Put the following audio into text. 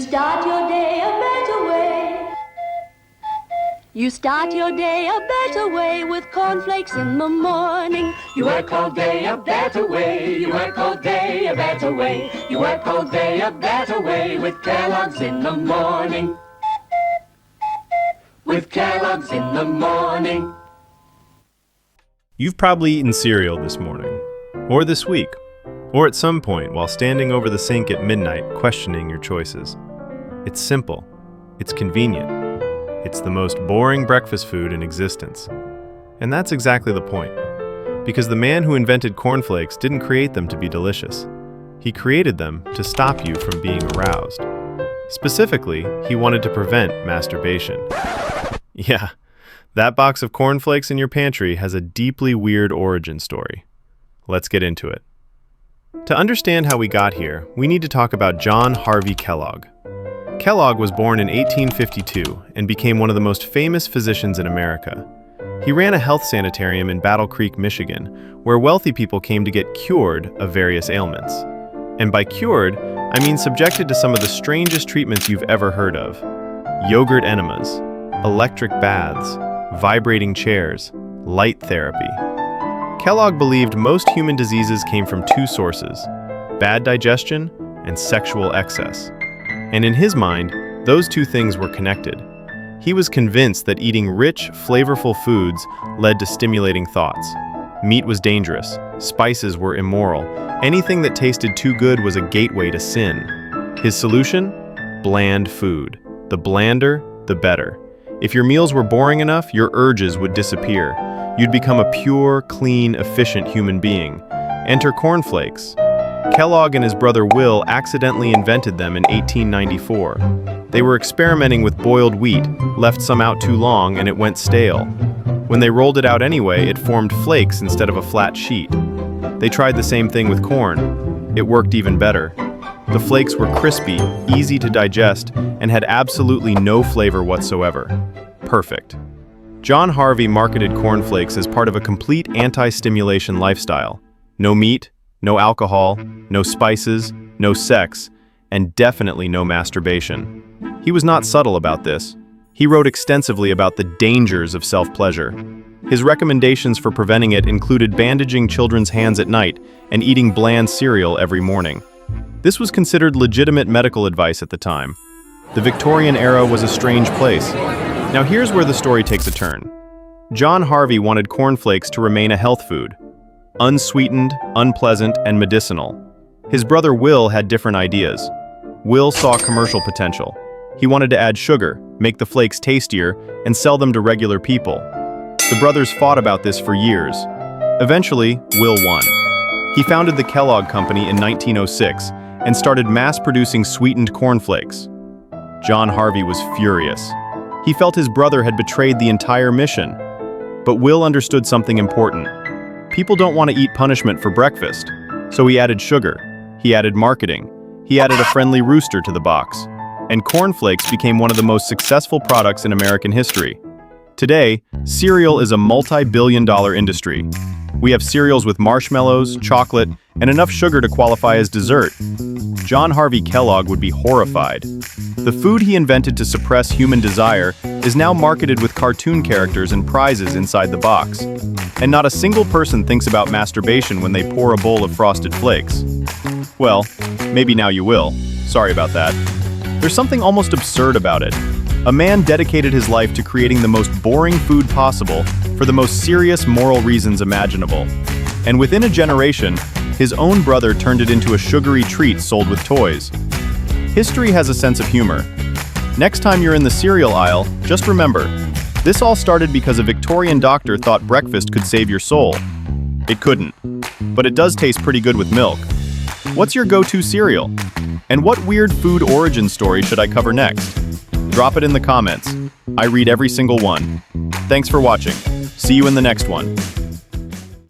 start your day a better way. You start your day a better way with cornflakes in the morning. You work all day a better way. You work all day a better way. You work all day a better way with Kellogg's in the morning. With Kellogg's in the morning. You've probably eaten cereal this morning, or this week, or at some point while standing over the sink at midnight questioning your choices. It's simple. It's convenient. It's the most boring breakfast food in existence. And that's exactly the point. Because the man who invented cornflakes didn't create them to be delicious. He created them to stop you from being aroused. Specifically, he wanted to prevent masturbation. Yeah, that box of cornflakes in your pantry has a deeply weird origin story. Let's get into it. To understand how we got here, we need to talk about John Harvey Kellogg. Kellogg was born in 1852 and became one of the most famous physicians in America. He ran a health sanitarium in Battle Creek, Michigan, where wealthy people came to get cured of various ailments. And by cured, I mean subjected to some of the strangest treatments you've ever heard of. Yogurt enemas, electric baths, vibrating chairs, light therapy. Kellogg believed most human diseases came from two sources: bad digestion and sexual excess. And in his mind, those two things were connected. He was convinced that eating rich, flavorful foods led to stimulating thoughts. Meat was dangerous, spices were immoral, anything that tasted too good was a gateway to sin. His solution? Bland food. The blander, the better. If your meals were boring enough, your urges would disappear. You'd become a pure, clean, efficient human being. Enter cornflakes. Kellogg and his brother Will accidentally invented them in 1894. They were experimenting with boiled wheat, left some out too long, and it went stale. When they rolled it out anyway, it formed flakes instead of a flat sheet. They tried the same thing with corn. It worked even better. The flakes were crispy, easy to digest, and had absolutely no flavor whatsoever. Perfect. John Harvey marketed cornflakes as part of a complete anti-stimulation lifestyle. No meat, no alcohol, no spices, no sex, and definitely no masturbation. He was not subtle about this. He wrote extensively about the dangers of self-pleasure. His recommendations for preventing it included bandaging children's hands at night and eating bland cereal every morning. This was considered legitimate medical advice at the time. The Victorian era was a strange place. Now here's where the story takes a turn. John Harvey wanted cornflakes to remain a health food. Unsweetened, unpleasant, and medicinal. His brother Will had different ideas. Will saw commercial potential. He wanted to add sugar, make the flakes tastier, and sell them to regular people. The brothers fought about this for years. Eventually, Will won. He founded the Kellogg Company in 1906 and started mass-producing sweetened cornflakes. John Harvey was furious. He felt his brother had betrayed the entire mission. But Will understood something important. People don't want to eat punishment for breakfast. So he added sugar. He added marketing. He added a friendly rooster to the box. And cornflakes became one of the most successful products in American history. Today, cereal is a multi-billion-dollar industry. We have cereals with marshmallows, chocolate, and enough sugar to qualify as dessert. John Harvey Kellogg would be horrified. The food he invented to suppress human desire is now marketed with cartoon characters and prizes inside the box. And not a single person thinks about masturbation when they pour a bowl of Frosted Flakes. Well, maybe now you will. Sorry about that. There's something almost absurd about it. A man dedicated his life to creating the most boring food possible for the most serious moral reasons imaginable. And within a generation, his own brother turned it into a sugary treat sold with toys. History has a sense of humor. Next time you're in the cereal aisle, just remember, this all started because a Victorian doctor thought breakfast could save your soul. It couldn't, but it does taste pretty good with milk. What's your go-to cereal? And what weird food origin story should I cover next? Drop it in the comments. I read every single one. Thanks for watching. See you in the next one.